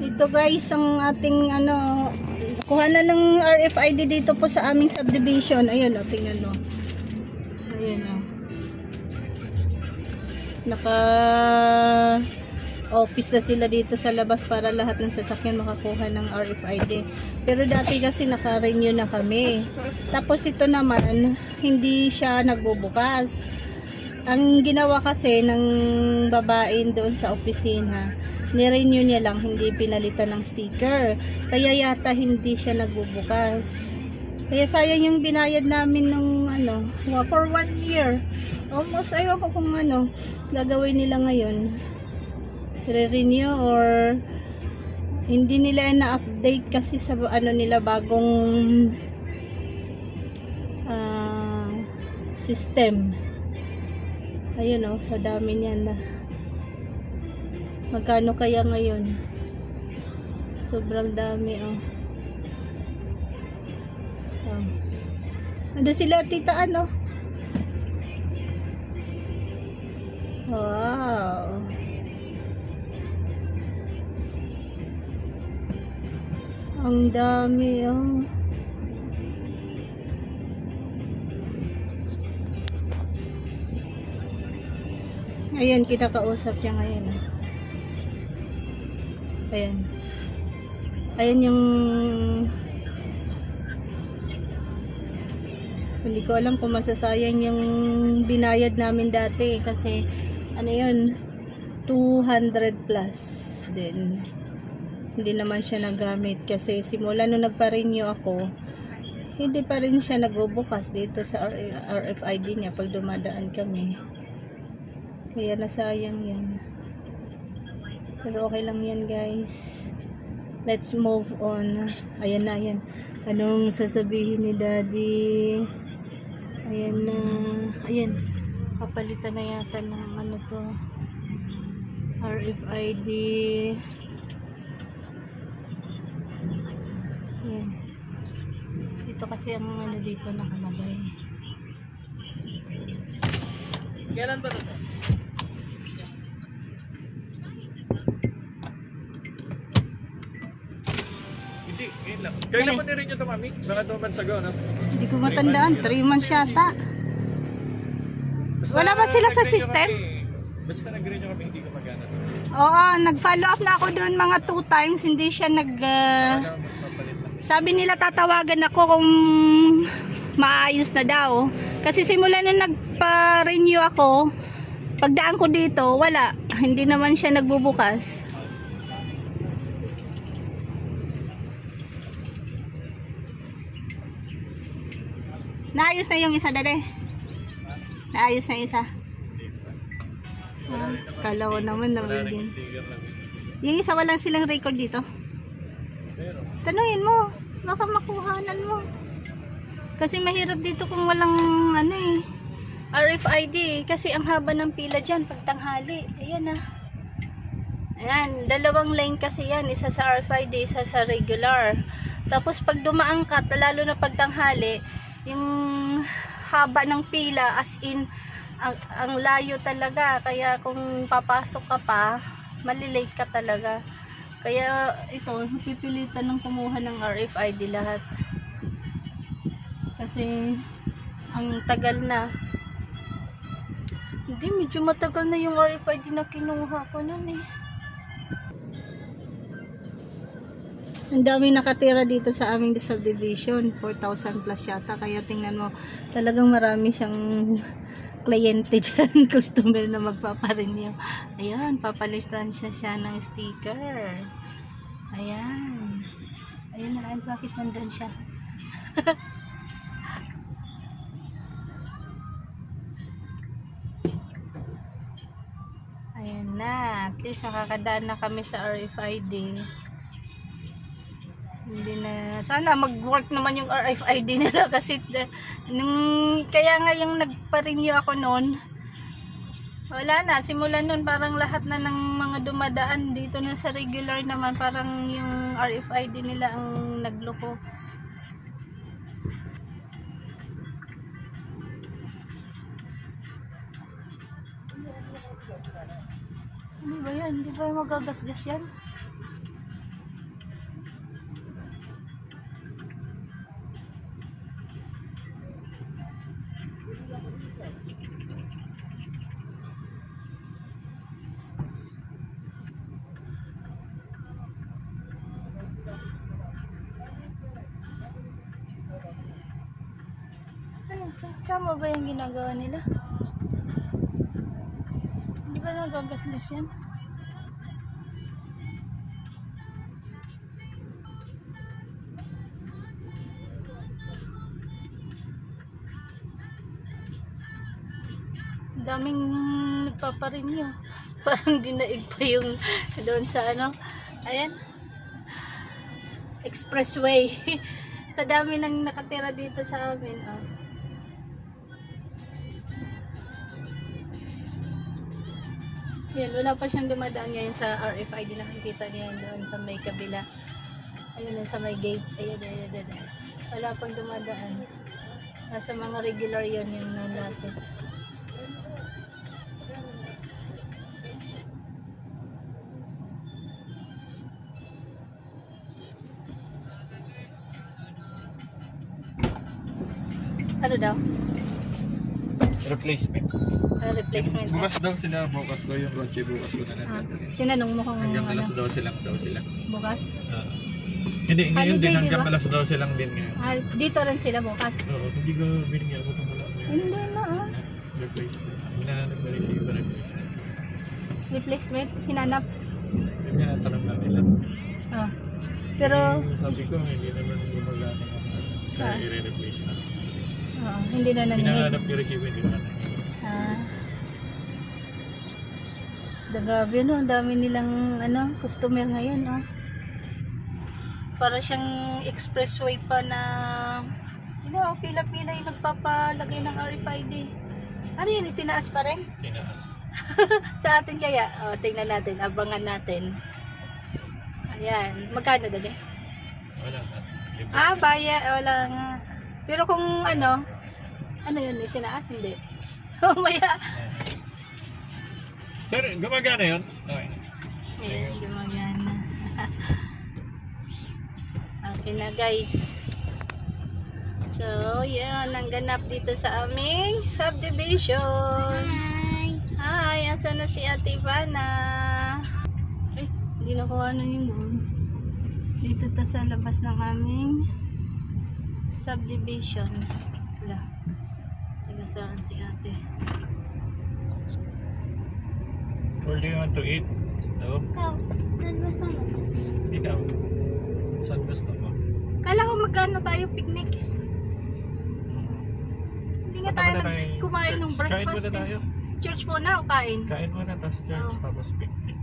Ito guys, ang ating ano, kuha na ng RFID dito po sa aming subdivision. Ayun o, tingnan mo. Ayun o. Naka office na sila dito sa labas para lahat ng sasakyan makakuha ng RFID. Pero dati kasi naka-renew na kami. Tapos ito naman, hindi siya nagbubukas. Ang ginawa kasi ng babae doon sa opisina, ni-renew niya lang, hindi pinalitan ng sticker. Kaya yata hindi siya nagbubukas. Kaya sayang yung binayad namin nung ano, for 1 year. Almost, ayaw ko kung ano, gagawin nila ngayon. Re-renew or hindi nila na-update kasi sa ano nila bagong system. Ayun oh, sa dami niyan na. Magkano kaya ngayon? Sobrang dami oh. Oh. Ano sila tita ano? Wow. Ang dami oh. Ayan, kinakausap siya ngayon oh. Ayan. Ayan yung hindi ko alam kung masasayang yung binayad namin dati kasi ano yun 200 plus din. Hindi naman siya nagamit kasi simula nung nagpa-renew ako hindi pa rin siya nagbubukas dito sa RFID niya pag dumadaan kami, kaya nasayang yan. Pero okay lang yan guys, let's move on. Ayan na yan, anong sasabihin ni daddy? Ayan na, ayan papalitan na yata ng ano to RFID. Ayan. Ito kasi ang ano dito nakalagay. Kailan ba ito? Hindi, ngayon lang. Kailan mo nirin ito, mami? Mga 2 months ago, no? Hindi ko matandaan, 3 months yata. Wala ba sila sa system? Basta nag-renew kami, hindi ko magana to. Oo, nag-follow up na ako doon mga 2 times, hindi siya sabi nila tatawagan ako kung maayos na daw. Kasi simula nung nagpa-renew ako, pagdaan ko dito, wala. Hindi naman siya nagbubukas. Naayos na yung isa dali. Naayos na yung isa. Kala ko naman din. Yung isa walang silang record dito. Tanungin mo, baka makuhanan mo. Kasi mahirap dito kung walang ano eh, RFID. Kasi ang haba ng pila dyan pag tanghali. Ayan na. Ayan, 2 lane kasi yan. Isa sa RFID, isa sa regular. Tapos pag dumaan ka, lalo na pag tanghali, yung haba ng pila as in ang layo talaga, kaya kung papasok ka pa malilate ka talaga, kaya ito pipilitan ng kumuha ng RFID lahat kasi ang tagal na. Hindi, medyo matagal na yung RFID na kinuha ko nun eh. Ang dami nakatira dito sa aming subdivision, 4,000 plus yata, kaya tingnan mo talagang marami siyang kliyente dyan, customer na magpaparenew. Ayan, papalistan siya ng sticker. Ayan. Ayan na, bakit nandun siya? Ayan na, at least makakadaan na kami sa RFID. Hindi na, sana mag-work naman yung RFID nila kasi kaya nga yung nagpa-renew ako noon, wala na, simula noon parang lahat na ng mga dumadaan dito na sa regular naman, parang yung RFID nila ang nagloko. Ano ba yan? Hindi ba magagasgas yan? Tama ba yung ginagawa nila? Di ba nagagasgas yan? Daming nagpaparinyo. Parang dinaig pa yung doon sa ano. Ayan. Expressway. Sa dami nang nakatira dito sa amin. Oh. Yan, wala pa siyang dumadaan ngayon sa RFID. Nakikita niya doon sa may kabila. Ayun, sa may gate. Ayan. Wala pang dumadaan. Nasa mga regular yun yung natin. Ano daw? Replacement. Replacement. Bukas daw sila, bukas daw yung kotse, bukas ko na Ah, natin. tinanong mo kung Hanggang ano, alas 12 lang daw sila. bukas? Hindi, ngayon din, Holiday, hanggang di ba? alas 12 lang din ngayon. Ah, dito rin sila bukas? Oo, hindi ko binigyan ako itong wala ngayon. Hindi na ah. Replacement. Hinahanap na receiver replacement. Replacement, hinanap. Yung tinatanong na nila. Ah. Pero, Sabi ko, hindi naman gumagana ng Ah. kaya i-replace na. hindi na nangyay. Hinahanap yung receiver, hindi naman nangyay. Ah. Grabe no, ang dami nilang ano, customer ngayon oh. Para siyang expressway pa na pila-pila yung nagpapalagay ng RFID. Ano yun, itinaas pa rin? Tinaas. Sa atin kaya, tingnan natin, abangan natin. Ayan, magkano dali? Wala na. Wala nga. Pero kung ano yun, itinaas, hindi. Maya. Sir, gumagana yun? Okay. Ayan, gumagana. Okay na guys. So, yan, ang ganap dito sa aming subdivision. Hi, asan na si Ate Ivana? Ay, hindi na ko ano yung doon. Dito to sa labas ng aming subdivision. Wala. Taga saan si Ate? Where do you want to eat? No? Ikaw, saan gusto mo? Ikaw. Saan gusto mo? Kala ko magkano tayo picnic. Hindi nga tayo kumain ng Kain breakfast. muna tayo. Church muna o kain? Kain muna, tapos church, Oo. tapos picnic.